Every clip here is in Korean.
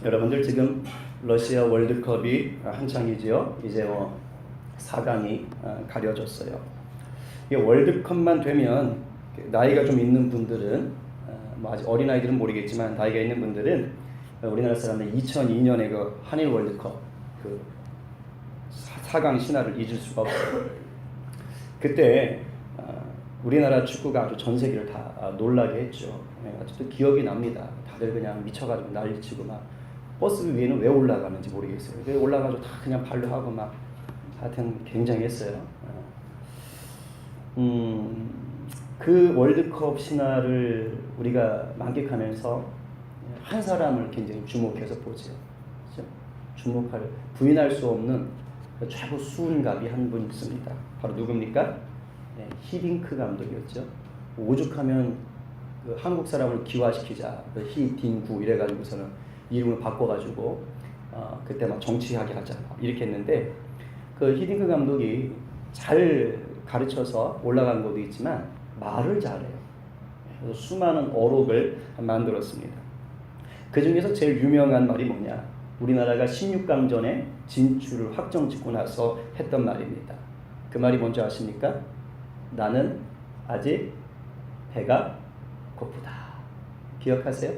여러분들 지금 러시아 월드컵이 한창이지요. 이제 4강이 가려졌어요. 이 월드컵만 되면 나이가 좀 있는 분들은 뭐 아직 어린아이들은 모르겠지만 나이가 있는 분들은 우리나라 사람들 2002년에 그 한일 월드컵 그 4강 신화를 잊을 수가 없어요. 그때 우리나라 축구가 아주 전 세계를 다 놀라게 했죠. 아직도 기억이 납니다. 다들 그냥 미쳐가지고 난리치고 막 버스 위에는 왜 올라가는지 모르겠어요. 왜 올라가지고 다 그냥 발로 하고 막 하여튼 굉장했어요. 그 월드컵 신화를 우리가 만끽하면서 한 사람을 굉장히 주목해서 보죠. 그렇죠? 주목할 부인할 수 없는 최고 수훈갑이 한 분 있습니다. 바로 누굽니까? 히딩크 감독이었죠. 오죽하면 그 한국 사람을 기화시키자, 그 히딩구 이래가지고서는 이름을 바꿔가지고 그때 막 정치하게 하자 이렇게 했는데 그 히딩크 감독이 잘 가르쳐서 올라간 것도 있지만 말을 잘해요. 그래서 수많은 어록을 만들었습니다. 그 중에서 제일 유명한 말이 뭐냐? 우리나라가 16강전에 진출을 확정짓고 나서 했던 말입니다. 그 말이 뭔지 아십니까? 나는 아직 배가 고프다. 기억하세요?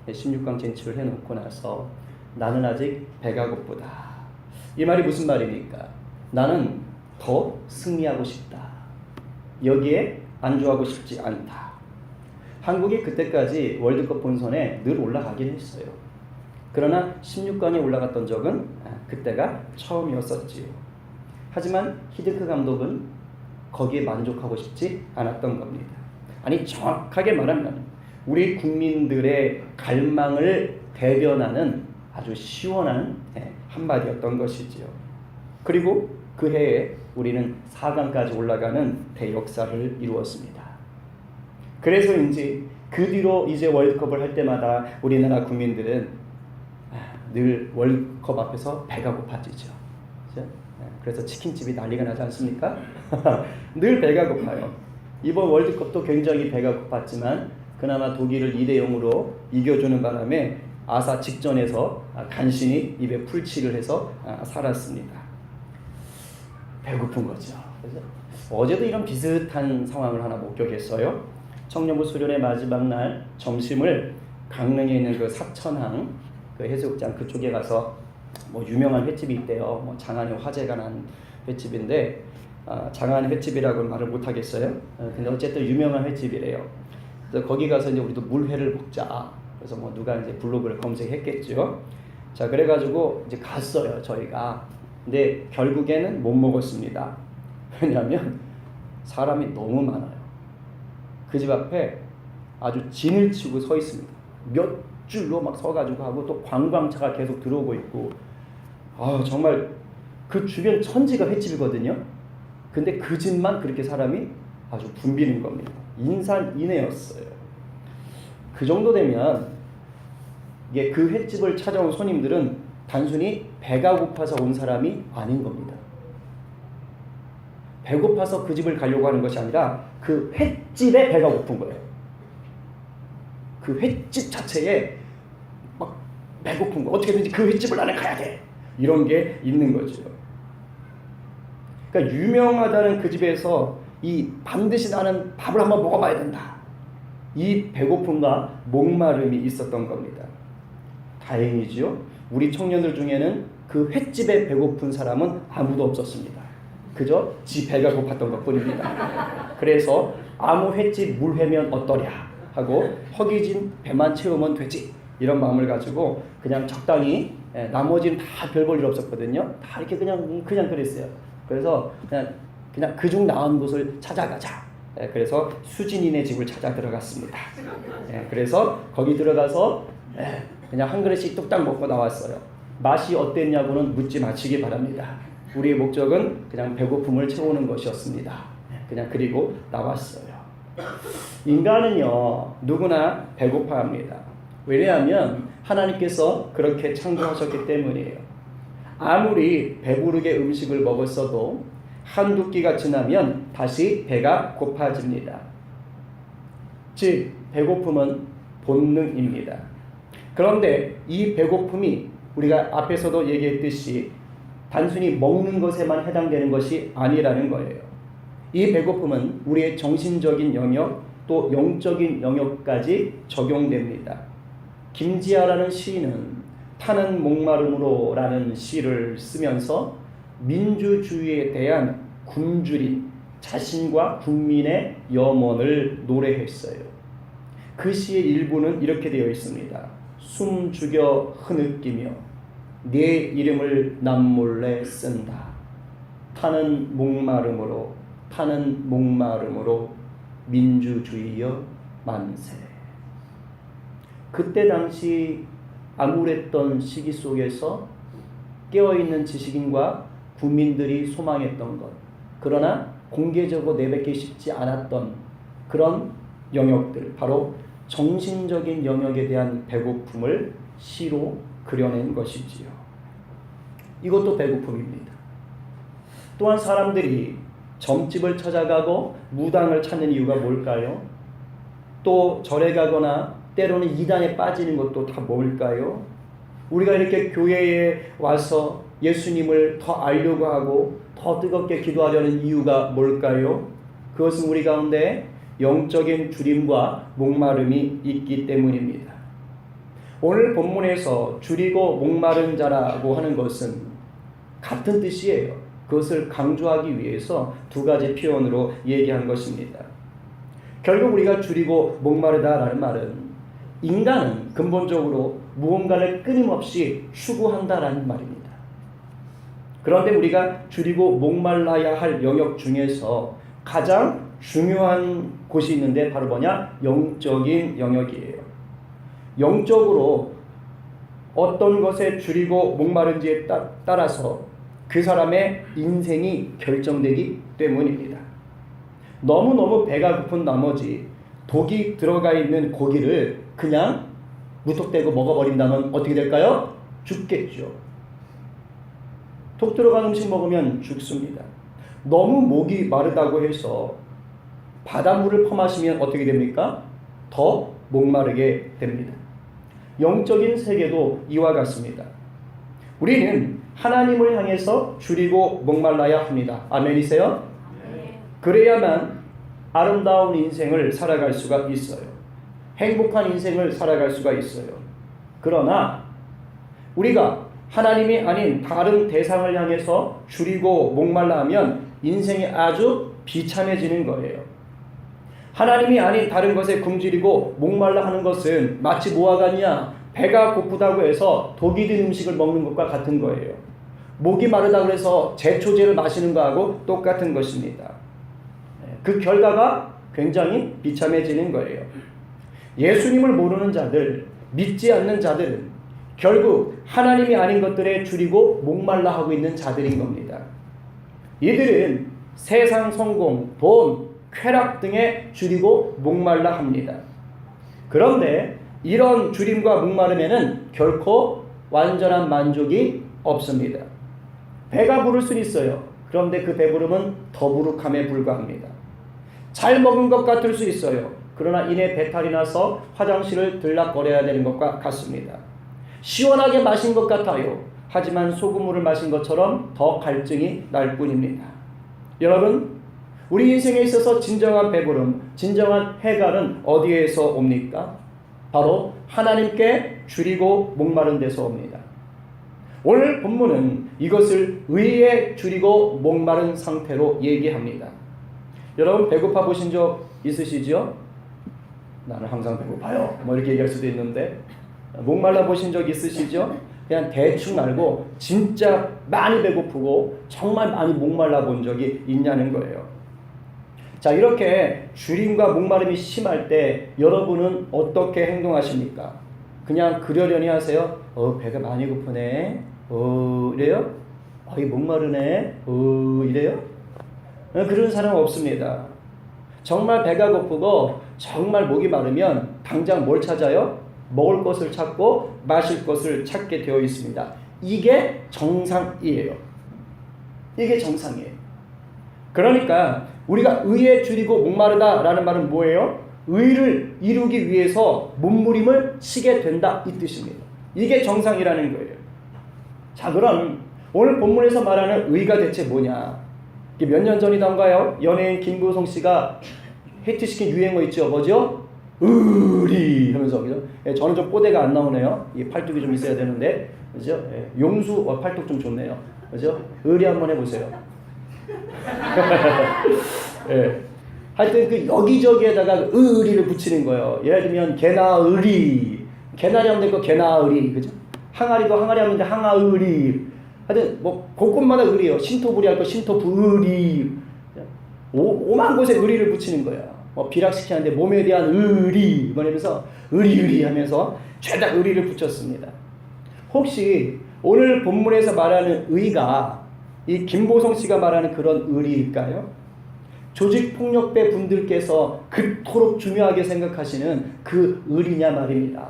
16강 진출을 해놓고 나서 나는 아직 배가 고프다. 이 말이 무슨 말입니까? 나는 더 승리하고 싶다. 여기에 안주하고 싶지 않다. 한국이 그때까지 월드컵 본선에 늘 올라가긴 했어요. 그러나 16강에 올라갔던 적은 그때가 처음이었었지요. 하지만 히딩크 감독은 거기에 만족하고 싶지 않았던 겁니다. 아니 정확하게 말하면 우리 국민들의 갈망을 대변하는 아주 시원한 한마디였던 것이지요. 그리고 그 해에 우리는 4강까지 올라가는 대역사를 이루었습니다. 그래서인지 그 뒤로 이제 월드컵을 할 때마다 우리나라 국민들은 늘 월드컵 앞에서 배가 고파지죠. 그렇죠? 그래서 치킨집이 난리가 나지 않습니까? 늘 배가 고파요. 이번 월드컵도 굉장히 배가 고팠지만 그나마 독일을 2대0으로 이겨주는 바람에 아사 직전에서 간신히 입에 풀칠을 해서 살았습니다. 배고픈 거죠. 그래서 어제도 이런 비슷한 상황을 하나 목격했어요. 청년부 수련의 마지막 날 점심을 강릉에 있는 그 사천항 그 해수욕장 그쪽에 가서 뭐 유명한 횟집이 있대요. 뭐 장안의 화제가 난 횟집인데 장안 횟집이라고는 말을 못 하겠어요. 근데 어쨌든 유명한 횟집이래요. 그래서 거기 가서 이제 우리도 물회를 먹자. 그래서 뭐 누가 이제 블로그를 검색했겠죠. 자, 그래가지고 이제 갔어요 저희가. 근데 결국에는 못 먹었습니다. 왜냐하면 사람이 너무 많아요. 그 집 앞에 아주 진을 치고 서 있습니다. 몇 줄로 막 서가지고 하고 또 관광차가 계속 들어오고 있고 정말 그 주변 천지가 횟집이거든요. 근데 그 집만 그렇게 사람이 아주 붐비는 겁니다. 인산인해였어요. 그 정도 되면 이게 그 횟집을 찾아온 손님들은 단순히 배가 고파서 온 사람이 아닌 겁니다. 배고파서 그 집을 가려고 하는 것이 아니라 그 횟집에 배가 고픈 거예요. 그 횟집 자체에 막 배고픈 거. 어떻게든지 그 횟집을 나는 가야 돼. 이런 게 있는 거죠. 그러니까 유명하다는 그 집에서 이 반드시 나는 밥을 한번 먹어봐야 된다. 이 배고픔과 목마름이 있었던 겁니다. 다행이지요. 우리 청년들 중에는 그 횟집에 배고픈 사람은 아무도 없었습니다. 그저 지 배가 고팠던 것뿐입니다. 그래서 아무 횟집 물회면 어떠랴 하고 허기진 배만 채우면 되지 이런 마음을 가지고 그냥 적당히 나머지는 다 별 볼 일 없었거든요. 다 이렇게 그냥 그랬어요. 그래서 그냥 그중 나은 곳을 찾아가자. 그래서 수진이네 집을 찾아 들어갔습니다. 그래서 거기 들어가서 그냥 한 그릇씩 뚝딱 먹고 나왔어요. 맛이 어땠냐고는 묻지 마시기 바랍니다. 우리의 목적은 그냥 배고픔을 채우는 것이었습니다. 그냥 그리고 나왔어요. 인간은요 누구나 배고파합니다. 왜냐하면 하나님께서 그렇게 창조하셨기 때문이에요. 아무리 배부르게 음식을 먹었어도 한두 끼가 지나면 다시 배가 고파집니다. 즉 배고픔은 본능입니다. 그런데 이 배고픔이 우리가 앞에서도 얘기했듯이 단순히 먹는 것에만 해당되는 것이 아니라는 거예요. 이 배고픔은 우리의 정신적인 영역 또 영적인 영역까지 적용됩니다. 김지아라는 시인은 타는 목마름으로 라는 시를 쓰면서 민주주의에 대한 굶주린 자신과 국민의 염원을 노래했어요. 그 시의 일부는 이렇게 되어 있습니다. 숨 죽여 흐느끼며 네 이름을 남몰래 쓴다. 타는 목마름으로 민주주의여 만세. 그때 당시 암울했던 시기 속에서 깨어있는 지식인과 국민들이 소망했던 것, 그러나 공개적으로 내뱉기 쉽지 않았던 그런 영역들, 바로 정신적인 영역에 대한 배고픔을 시로 그려낸 것이지요. 이것도 배고픔입니다. 또한 사람들이 점집을 찾아가고 무당을 찾는 이유가 뭘까요? 또 절에 가거나 때로는 이단에 빠지는 것도 다 뭘까요? 우리가 이렇게 교회에 와서 예수님을 더 알려고 하고 더 뜨겁게 기도하려는 이유가 뭘까요? 그것은 우리 가운데 영적인 주림과 목마름이 있기 때문입니다. 오늘 본문에서 줄이고 목마른 자라고 하는 것은 같은 뜻이에요. 그것을 강조하기 위해서 두 가지 표현으로 얘기한 것입니다. 결국 우리가 줄이고 목마르다라는 말은 인간은 근본적으로 무언가를 끊임없이 추구한다라는 말입니다. 그런데 우리가 줄이고 목말라야 할 영역 중에서 가장 중요한 곳이 있는데 바로 뭐냐? 영적인 영역이에요. 영적으로 어떤 것에 줄이고 목마른지에 따라서 그 사람의 인생이 결정되기 때문입니다. 너무너무 배가 고픈 나머지 독이 들어가 있는 고기를 그냥 무턱대고 먹어버린다면 어떻게 될까요? 죽겠죠. 독 들어간 음식 먹으면 죽습니다. 너무 목이 마르다고 해서 바닷물을 퍼마시면 어떻게 됩니까? 더 목마르게 됩니다. 영적인 세계도 이와 같습니다. 우리는 하나님을 향해서 줄이고 목말라야 합니다. 아멘이세요? 네. 그래야만 아름다운 인생을 살아갈 수가 있어요. 행복한 인생을 살아갈 수가 있어요. 그러나 우리가 하나님이 아닌 다른 대상을 향해서 줄이고 목말라 하면 인생이 아주 비참해지는 거예요. 하나님이 아닌 다른 것에 굶주리고 목말라 하는 것은 마치 뭐와 같냐? 배가 고프다고 해서 독이 든 음식을 먹는 것과 같은 거예요. 목이 마르다고 해서 제초제를 마시는 거하고 똑같은 것입니다. 그 결과가 굉장히 비참해지는 거예요. 예수님을 모르는 자들, 믿지 않는 자들은 결국 하나님이 아닌 것들에 줄이고 목말라 하고 있는 자들인 겁니다. 이들은 세상 성공, 돈, 쾌락 등에 줄이고 목말라 합니다. 그런데 이런 줄임과 목마름에는 결코 완전한 만족이 없습니다. 배가 부를 수는 있어요. 그런데 그 배부름은 더부룩함에 불과합니다. 잘 먹은 것 같을 수 있어요. 그러나 이내 배탈이 나서 화장실을 들락거려야 되는 것과 같습니다. 시원하게 마신 것 같아요. 하지만 소금물을 마신 것처럼 더 갈증이 날 뿐입니다. 여러분, 우리 인생에 있어서 진정한 배부름, 진정한 해갈은 어디에서 옵니까? 바로 하나님께 줄이고 목마른 데서 옵니다. 오늘 본문은 이것을 의에 줄이고 목마른 상태로 얘기합니다. 여러분 배고파 보신 적 있으시죠? 나는 항상 배고파요. 뭐 이렇게 얘기할 수도 있는데 목말라 보신 적 있으시죠? 그냥 대충 알고 진짜 많이 배고프고 정말 많이 목말라 본 적이 있냐는 거예요. 자, 이렇게 줄임과 목마름이 심할 때 여러분은 어떻게 행동하십니까? 그냥 그러려니 하세요? 배가 많이 고프네. 이래요? 이 목마르네. 이래요? 그런 사람은 없습니다. 정말 배가 고프고 정말 목이 마르면 당장 뭘 찾아요? 먹을 것을 찾고 마실 것을 찾게 되어 있습니다. 이게 정상이에요. 이게 정상이에요. 그러니까 우리가 의에 줄이고 목마르다라는 말은 뭐예요? 의를 이루기 위해서 몸부림을 치게 된다 이 뜻입니다. 이게 정상이라는 거예요. 자, 그럼 오늘 본문에서 말하는 의가 대체 뭐냐? 이게 몇 년 전이던가요? 연예인 김구성 씨가 히트시킨 유행어 있죠. 뭐죠? 의리 하면서, 그죠? 예, 저는 좀 꼬대가 안 나오네요. 이 팔뚝이 좀 있어야 되는데, 그죠? 예, 용수 팔뚝 좀 좋네요. 그죠? 의리 한번 해보세요. 예. 하여튼 그 여기저기에다가 의리를 붙이는 거예요. 예를 들면 개나 의리, 개나리 하면 되고 개나 의리, 그죠? 항아리도 항아리 하면 돼 항아 의리. 하여튼 뭐 곳곳마다 의리요. 신토부리 할 거 신토부 의리. 오만 곳에 의리를 붙이는 거야. 비락시키는데 몸에 대한 의리 이러면서 의리 하면서 죄다 의리를 붙였습니다. 혹시 오늘 본문에서 말하는 의가 이 김보성 씨가 말하는 그런 의리일까요? 조직폭력배 분들께서 그토록 중요하게 생각하시는 그 의리냐 말입니다.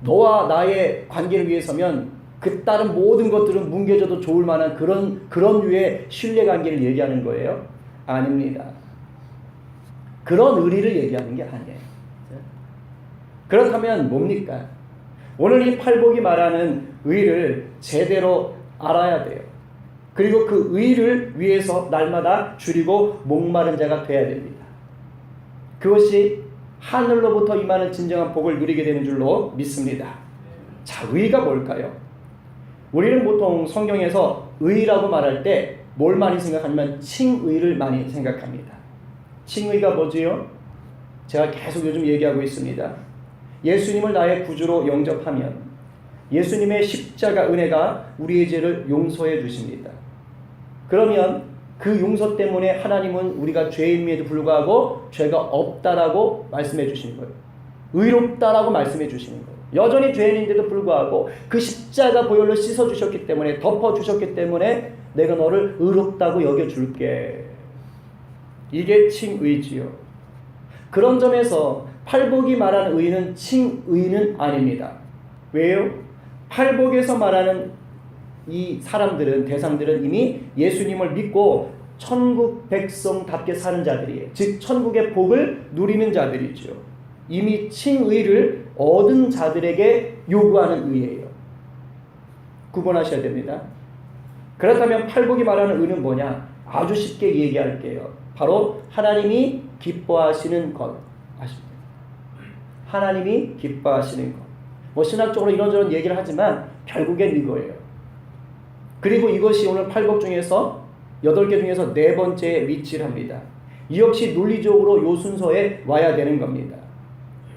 너와 나의 관계를 위해서면 그 다른 모든 것들은 뭉개져도 좋을 만한 그런 류의 신뢰관계를 얘기하는 거예요? 아닙니다. 그런 의리를 얘기하는 게 아니에요. 그렇다면 뭡니까? 오늘 이 팔복이 말하는 의를 제대로 알아야 돼요. 그리고 그 의를 위해서 날마다 줄이고 목마른 자가 돼야 됩니다. 그것이 하늘로부터 임하는 진정한 복을 누리게 되는 줄로 믿습니다. 자, 의가 뭘까요? 우리는 보통 성경에서 의라고 말할 때 뭘 많이 생각하냐면 칭의를 많이 생각합니다. 칭의가 뭐지요? 제가 계속 요즘 얘기하고 있습니다. 예수님을 나의 구주로 영접하면 예수님의 십자가 은혜가 우리의 죄를 용서해 주십니다. 그러면 그 용서 때문에 하나님은 우리가 죄인임에도 불구하고 죄가 없다라고 말씀해 주시는 거예요. 의롭다라고 말씀해 주시는 거예요. 여전히 죄인인데도 불구하고 그 십자가 보혈로 씻어주셨기 때문에 덮어주셨기 때문에 내가 너를 의롭다고 여겨줄게. 이게 칭의지요. 그런 점에서 팔복이 말하는 의는 칭의는 아닙니다. 왜요? 팔복에서 말하는 이 사람들은 대상들은 이미 예수님을 믿고 천국 백성답게 사는 자들이에요. 즉 천국의 복을 누리는 자들이죠. 이미 칭의를 얻은 자들에게 요구하는 의예요. 구분하셔야 됩니다. 그렇다면 팔복이 말하는 의는 뭐냐? 아주 쉽게 얘기할게요. 바로 하나님이 기뻐하시는 것. 아십니까? 하나님이 기뻐하시는 것. 뭐 신학적으로 이런저런 얘기를 하지만 결국엔 이거예요. 그리고 이것이 오늘 팔복 중에서 8개 중에서 4번째에 위치를 합니다. 이 역시 논리적으로 요 순서에 와야 되는 겁니다.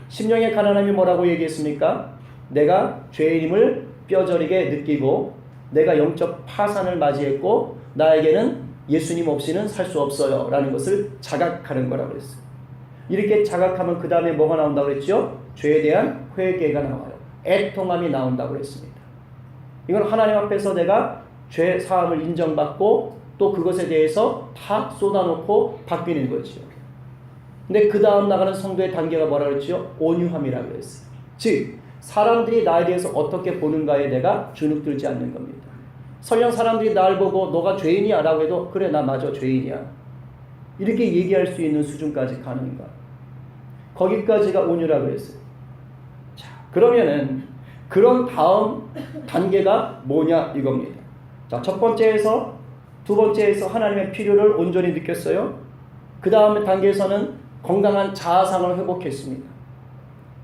심령의 가난함이 뭐라고 얘기했습니까? 내가 죄인임을 뼈저리게 느끼고 내가 영적 파산을 맞이했고 나에게는 예수님 없이는 살 수 없어요 라는 것을 자각하는 거라고 그랬어요. 이렇게 자각하면 그 다음에 뭐가 나온다고 그랬죠? 죄에 대한 회개가 나와요. 애통함이 나온다고 그랬습니다. 이건 하나님 앞에서 내가 죄 사함을 인정받고 또 그것에 대해서 다 쏟아놓고 바뀌는 거죠. 근데 그 다음 나가는 성도의 단계가 뭐라 그랬죠? 온유함이라고 그랬어요. 즉 사람들이 나에 대해서 어떻게 보는가에 내가 주눅들지 않는 겁니다. 설령 사람들이 나를 보고 너가 죄인이야 라고 해도 그래 나 맞아 죄인이야 이렇게 얘기할 수 있는 수준까지 가는가. 거기까지가 온유라고 했어요. 자, 그러면은 그런 다음 단계가 뭐냐 이겁니다. 자, 첫 번째에서 두 번째에서 하나님의 필요를 온전히 느꼈어요. 그 다음 단계에서는 건강한 자아상을 회복했습니다.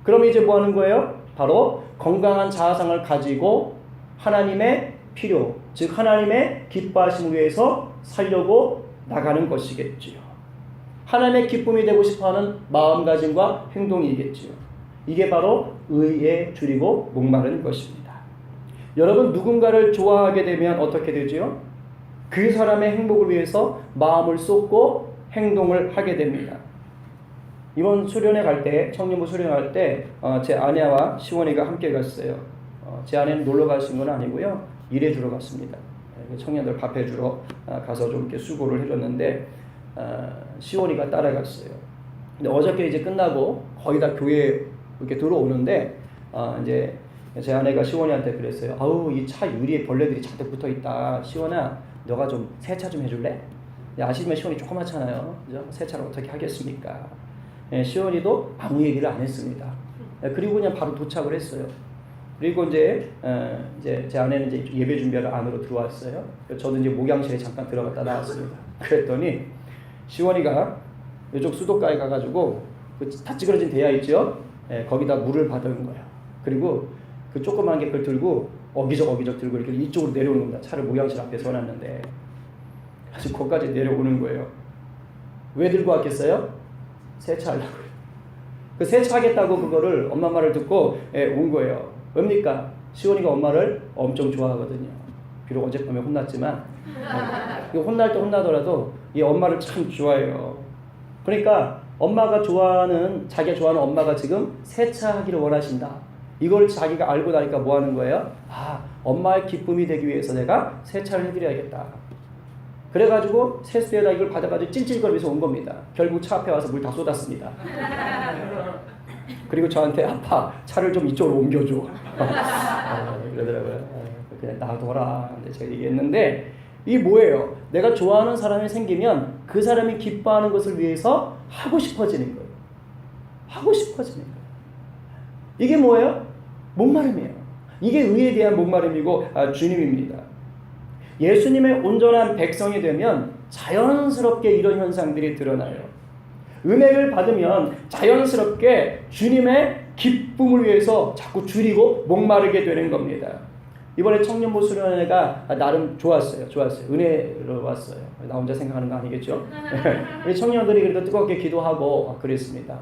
그럼 이제 뭐 하는 거예요? 바로 건강한 자아상을 가지고 하나님의 필요, 즉 하나님의 기뻐하심을 위해서 살려고 나가는 것이겠지요. 하나님의 기쁨이 되고 싶어하는 마음가짐과 행동이겠지요. 이게 바로 의에 줄이고 목마른 것입니다. 여러분 누군가를 좋아하게 되면 어떻게 되지요? 그 사람의 행복을 위해서 마음을 쏟고 행동을 하게 됩니다. 이번 수련회 갈 때, 청년부 수련회 갈 때 제 아내와 시원이가 함께 갔어요. 제 아내는 놀러 가신 건 아니고요. 일해주러 갔습니다. 청년들 밥 해주러 가서 좀 이렇게 수고를 해줬는데 시원이가 따라갔어요. 근데 어저께 이제 끝나고 거의 다 교회 이렇게 들어오는데 이제 제 아내가 시원이한테 그랬어요. 아우 이 차 유리에 벌레들이 잔뜩 붙어 있다. 시원아 너가 좀 세차 좀 해줄래? 아시지만 시온이 조그맣잖아요. 그죠? 세차를 어떻게 하겠습니까? 시온이도 아무 얘기를 안 했습니다. 그리고 그냥 바로 도착을 했어요. 그리고 이제 제 아내는 이제 예배 준비하러 안으로 들어왔어요. 저도 이제 목양실에 잠깐 들어갔다 나왔습니다. 그랬더니 시원이가 이쪽 수도가에 가가지고 그 다 찌그러진 대야 있죠? 거기다 물을 받은 거예요. 그리고 그 조그만 게 그걸 들고 어기적 들고 이렇게 이쪽으로 내려오는 겁니다. 차를 목양실 앞에 서놨는데 아주 거기까지 내려오는 거예요. 왜 들고 왔겠어요? 세차하려고요. 그 세차하겠다고 그거를 엄마 말을 듣고 온 거예요. 왜입니까? 시온이가 엄마를 엄청 좋아하거든요. 비록 어젯밤에 혼났지만 혼날 때 혼나더라도 이 엄마를 참 좋아해요. 그러니까 엄마가 좋아하는, 자기가 좋아하는 엄마가 지금 세차하기를 원하신다. 이걸 자기가 알고 나니까 뭐 하는 거예요? 아, 엄마의 기쁨이 되기 위해서 내가 세차를 해드려야겠다. 그래가지고 세수대에다 이걸 받아가지고 찔찔거리면서 온 겁니다. 결국 차 앞에 와서 물 다 쏟았습니다. 그리고 저한테 아빠 차를 좀 이쪽으로 옮겨줘. 그러더라고요. 그냥 놔둬라. 제가 얘기했는데 이게 뭐예요? 내가 좋아하는 사람이 생기면 그 사람이 기뻐하는 것을 위해서 하고 싶어지는 거예요. 하고 싶어지는 거예요. 이게 뭐예요? 목마름이에요. 이게 의에 대한 목마름이고 주님입니다. 예수님의 온전한 백성이 되면 자연스럽게 이런 현상들이 드러나요. 은혜를 받으면 자연스럽게 주님의 기쁨을 위해서 자꾸 줄이고 목마르게 되는 겁니다. 이번에 청년부 수련회가 나름 좋았어요. 은혜로 왔어요. 나 혼자 생각하는 거 아니겠죠? 우리 청년들이 그래도 뜨겁게 기도하고 그랬습니다.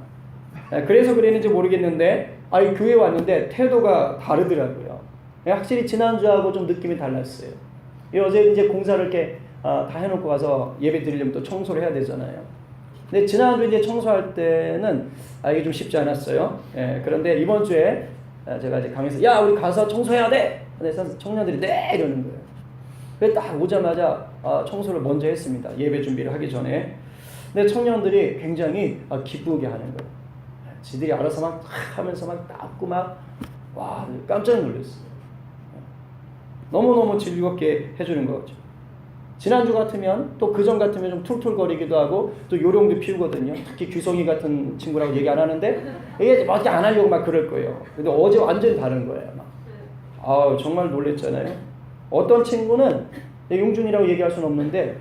그래서 그랬는지 모르겠는데 교회 왔는데 태도가 다르더라고요. 확실히 지난주하고 좀 느낌이 달랐어요. 어제 이제 공사를 이렇게 다 해놓고 가서 예배 드리려면 또 청소를 해야 되잖아요. 근데 지난주 이제 청소할 때는 이게 좀 쉽지 않았어요. 그런데 이번 주에 제가 이제 강의에서 야 우리 가서 청소해야 돼. 그래서 청년들이 네 이러는 거예요. 그래서 딱 오자마자 청소를 먼저 했습니다. 예배 준비를 하기 전에. 근데 청년들이 굉장히 기쁘게 하는 거예요. 지들이 알아서 막 하면서 막 닦고 와 깜짝 놀랐어요. 너무너무 즐겁게 해주는 거죠. 지난주 같으면 또 그전 같으면 좀 툴툴거리기도 하고 또 요령도 피우거든요. 특히 귀성이 같은 친구라고 얘기 안 하는데 이게 밖에 안 하려고 막 그럴 거예요. 근데 어제 완전히 다른 거예요. 정말 놀랬잖아요. 어떤 친구는 용준이라고 얘기할 수는 없는데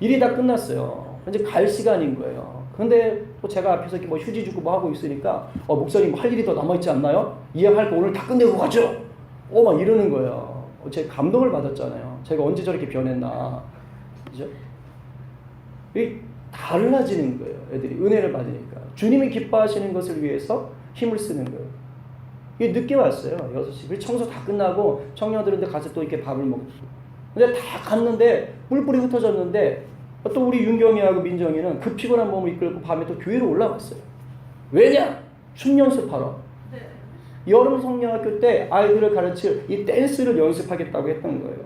일이 다 끝났어요. 이제 갈 시간인 거예요. 근데 또 제가 앞에서 이렇게 뭐 휴지 주고 뭐 하고 있으니까 목사님 할 일이 더 남아있지 않나요? 이해할 거 오늘 다 끝내고 가죠. 막 이러는 거예요. 제가 감동을 받았잖아요. 제가 언제 저렇게 변했나. 그죠? 달라지는 거예요. 애들이 은혜를 받으니까. 주님이 기뻐하시는 것을 위해서 힘을 쓰는 거예요. 이게 늦게 왔어요. 6시. 청소 다 끝나고 청년들한테 가서 또 이렇게 밥을 먹고. 근데 다 갔는데 뿔뿔이 흩어졌는데 또 우리 윤경이하고 민정이는 그 피곤한 몸을 이끌고 밤에 또 교회로 올라갔어요. 왜냐? 춤 연습하러. 여름 성령학교 때 아이들을 가르칠 이 댄스를 연습하겠다고 했던 거예요.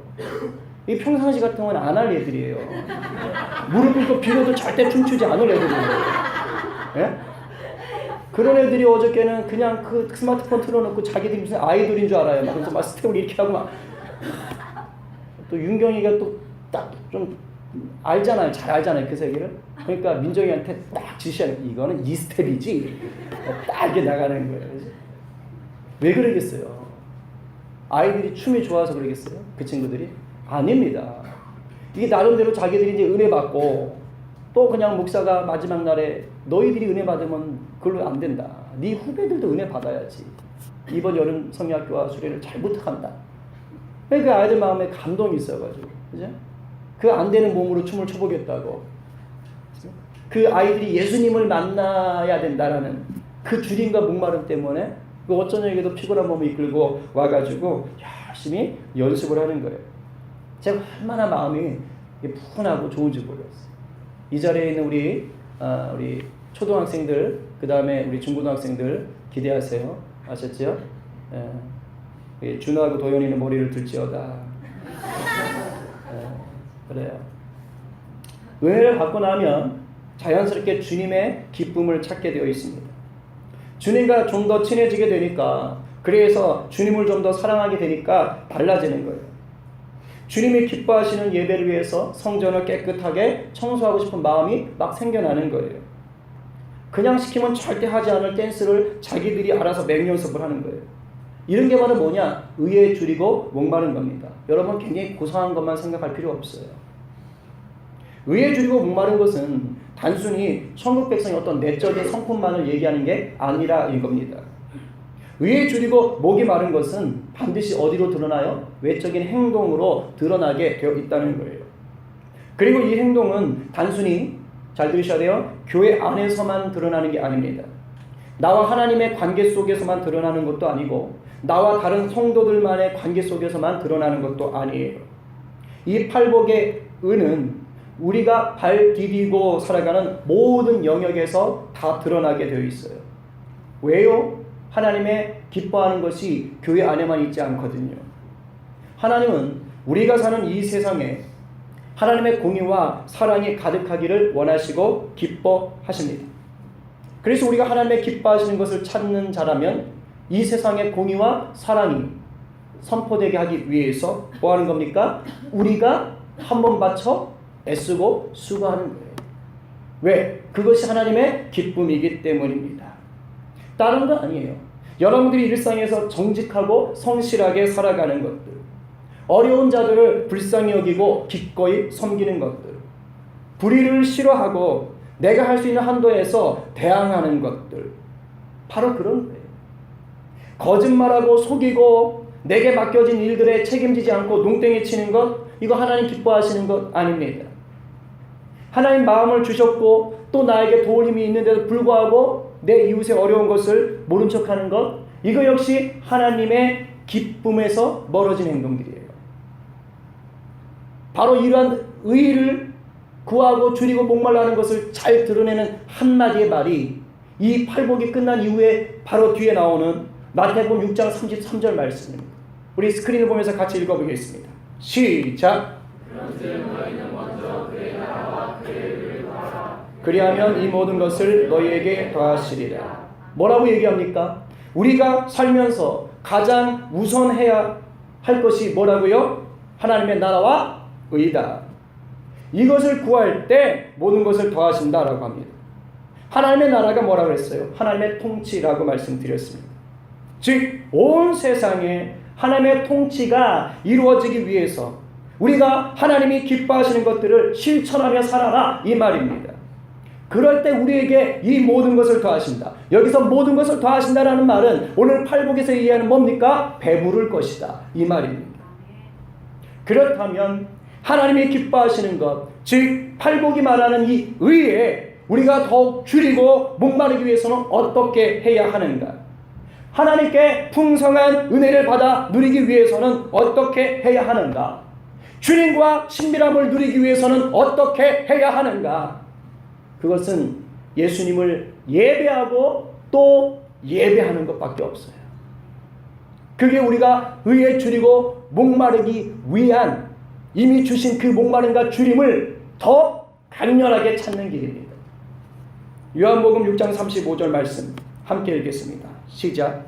이 평상시 같은 건 안 할 애들이에요. 무릎 꿇고 비로도 절대 춤추지 않을 애들이에요. 예? 그런 애들이 어저께는 그냥 그 스마트폰 틀어놓고 자기들이 무슨 아이돌인 줄 알아요. 그래서 막 스텝을 이렇게 하고 또 윤경이가 또 딱 좀 알잖아요. 잘 알잖아요. 그 세계를. 그러니까 민정이한테 딱 지시하는 이거는 이 스텝이지. 딱 이렇게 나가는 거예요. 왜 그러겠어요? 아이들이 춤이 좋아서 그러겠어요? 그 친구들이? 아닙니다. 이게 나름대로 자기들이 이제 은혜 받고 또 그냥 목사가 마지막 날에 너희들이 은혜 받으면 그걸로 안 된다. 네 후배들도 은혜 받아야지. 이번 여름 성리학교와 수련을 잘 부탁한다. 그 아이들 마음에 감동이 있어가지고, 그죠? 그 안 되는 몸으로 춤을 춰보겠다고. 그 아이들이 예수님을 만나야 된다라는 그 주림과 목마름 때문에 그 어떤 얘기도 피곤한 몸을 이끌고 와가지고 열심히 연습을 하는 거예요. 제가 얼마나 마음이 푸근하고 좋은지 모르겠어요. 이 자리에 있는 우리 초등학생들, 그 다음에 우리 중고등학생들 기대하세요. 아셨죠? 예. 준호하고 도현이는 머리를 들지어다. 그래요. 은혜를 받고 나면 자연스럽게 주님의 기쁨을 찾게 되어 있습니다. 주님과 좀 더 친해지게 되니까, 그래서 주님을 좀 더 사랑하게 되니까 달라지는 거예요. 주님이 기뻐하시는 예배를 위해서 성전을 깨끗하게 청소하고 싶은 마음이 막 생겨나는 거예요. 그냥 시키면 절대 하지 않을 댄스를 자기들이 알아서 맹연습을 하는 거예요. 이런 게 바로 뭐냐? 의에 줄이고 목마른 겁니다. 여러분 굉장히 고상한 것만 생각할 필요 없어요. 의에 줄이고 목마른 것은 단순히 천국 백성의 어떤 내적인 성품만을 얘기하는 게 아니라 이겁니다. 의에 줄이고 목이 마른 것은 반드시 어디로 드러나요? 외적인 행동으로 드러나게 되어 있다는 거예요. 그리고 이 행동은 단순히 잘 들으셔야 돼요. 교회 안에서만 드러나는 게 아닙니다. 나와 하나님의 관계 속에서만 드러나는 것도 아니고 나와 다른 성도들만의 관계 속에서만 드러나는 것도 아니에요. 이 팔복의 의는 우리가 발 디디고 살아가는 모든 영역에서 다 드러나게 되어 있어요. 왜요? 하나님의 기뻐하는 것이 교회 안에만 있지 않거든요. 하나님은 우리가 사는 이 세상에 하나님의 공의와 사랑이 가득하기를 원하시고 기뻐하십니다. 그래서 우리가 하나님의 기뻐하시는 것을 찾는 자라면 이 세상의 공의와 사랑이 선포되게 하기 위해서 뭐 하는 겁니까? 우리가 한 번 바쳐 애쓰고 수고하는 거예요. 왜? 그것이 하나님의 기쁨이기 때문입니다. 다른 거 아니에요. 여러분들이 일상에서 정직하고 성실하게 살아가는 것들, 어려운 자들을 불쌍히 여기고 기꺼이 섬기는 것들, 불의를 싫어하고 내가 할 수 있는 한도에서 대항하는 것들, 바로 그런 거예요. 거짓말하고 속이고 내게 맡겨진 일들에 책임지지 않고 농땡이 치는 것, 이거 하나님 기뻐하시는 것 아닙니다. 하나님 마음을 주셨고 또 나에게 도울 힘이 있는데도 불구하고 내 이웃의 어려운 것을 모른 척하는 것, 이거 역시 하나님의 기쁨에서 멀어진 행동들이에요. 바로 이러한 의의를 구하고 줄이고 목말라하는 것을 잘 드러내는 한마디의 말이 이 팔복이 끝난 이후에 바로 뒤에 나오는 마태복음 6장 33절 말씀입니다. 우리 스크린을 보면서 같이 읽어보겠습니다. 시작. 그리하면 이 모든 것을 너희에게 더하시리라. 뭐라고 얘기합니까? 우리가 살면서 가장 우선해야 할 것이 뭐라고요? 하나님의 나라와 의다. 이것을 구할 때 모든 것을 더하신다라고 합니다. 하나님의 나라가 뭐라고 했어요? 하나님의 통치라고 말씀드렸습니다. 즉 온 세상에 하나님의 통치가 이루어지기 위해서 우리가 하나님이 기뻐하시는 것들을 실천하며 살아라, 이 말입니다. 그럴 때 우리에게 이 모든 것을 더하신다. 여기서 모든 것을 더하신다라는 말은 오늘 팔복에서 이해하는 뭡니까? 배부를 것이다, 이 말입니다. 그렇다면 하나님이 기뻐하시는 것, 즉 팔복이 말하는 이 의에 우리가 더욱 줄이고 목마르기 위해서는 어떻게 해야 하는가? 하나님께 풍성한 은혜를 받아 누리기 위해서는 어떻게 해야 하는가? 주님과 친밀함을 누리기 위해서는 어떻게 해야 하는가? 그것은 예수님을 예배하고 또 예배하는 것밖에 없어요. 그게 우리가 의에 줄이고 목마르기 위한 이미 주신 그 목마름과 줄임을 더 강렬하게 찾는 길입니다. 요한복음 6장 35절 말씀 함께 읽겠습니다. 시작.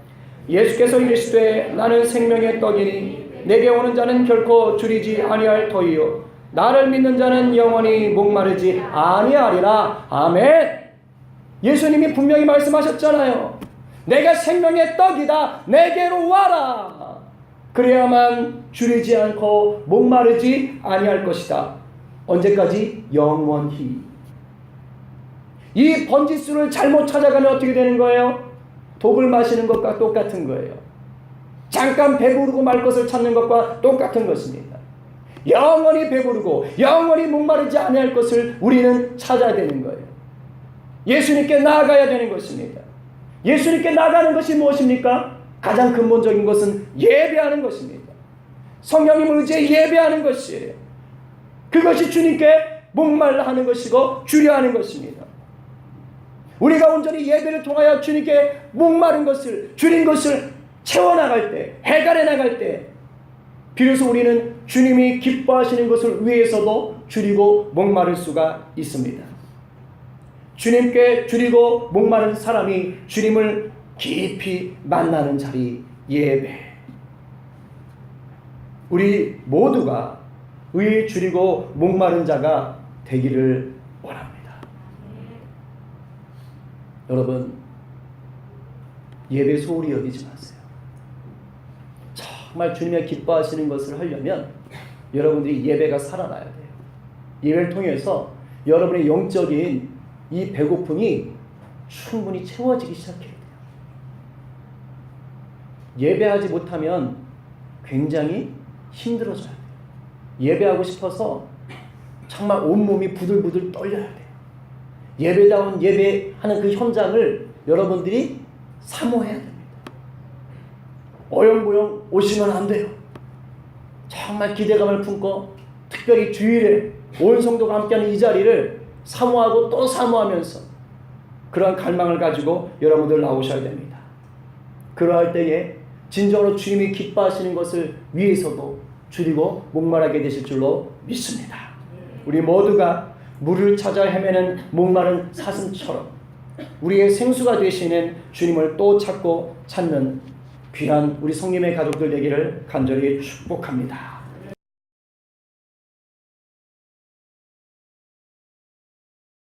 예수께서 이르시되 나는 생명의 떡이니 내게 오는 자는 결코 줄이지 아니할 터이요 나를 믿는 자는 영원히 목마르지 아니하리라. 아멘. 예수님이 분명히 말씀하셨잖아요. 내가 생명의 떡이다. 내게로 와라. 그래야만 줄이지 않고 목마르지 아니할 것이다. 언제까지? 영원히. 이 번지수를 잘못 찾아가면 어떻게 되는 거예요? 독을 마시는 것과 똑같은 거예요. 잠깐 배부르고 말 것을 찾는 것과 똑같은 것입니다. 영원히 배부르고 영원히 목마르지 아니할 것을 우리는 찾아야 되는 거예요. 예수님께 나아가야 되는 것입니다. 예수님께 나아가는 것이 무엇입니까? 가장 근본적인 것은 예배하는 것입니다. 성령님을 의지해 예배하는 것이에요. 그것이 주님께 목말라 하는 것이고 주려 하는 것입니다. 우리가 온전히 예배를 통하여 주님께 목마른 것을, 줄인 것을 채워나갈 때, 해결해 나갈 때 비로소 우리는 주님이 기뻐하시는 것을 위해서도 줄이고 목마를 수가 있습니다. 주님께 줄이고 목마른 사람이 주님을 깊이 만나는 자리, 예배. 우리 모두가 의 줄이고 목마른 자가 되기를 원합니다. 여러분, 예배 소홀히 여기지 마세요. 정말 주님의 기뻐하시는 것을 하려면 여러분들이 예배가 살아나야 돼요. 예배를 통해서 여러분의 영적인 이 배고픔이 충분히 채워지기 시작해야 돼요. 예배하지 못하면 굉장히 힘들어져야 돼요. 예배하고 싶어서 정말 온몸이 부들부들 떨려야 돼요. 예배다운 예배하는 그 현장을 여러분들이 사모해야 됩니다. 어영부영 오시면 안 돼요. 정말 기대감을 품고 특별히 주일에 온 성도가 함께하는 이 자리를 사모하고 또 사모하면서 그러한 갈망을 가지고 여러분들 나오셔야 됩니다. 그러할 때에 진정으로 주님이 기뻐하시는 것을 위해서도 줄이고 목말하게 되실 줄로 믿습니다. 우리 모두가 물을 찾아 헤매는 목마른 사슴처럼 우리의 생수가 되시는 주님을 또 찾고 찾는 귀한 우리 성님의 가족들 되기를 간절히 축복합니다.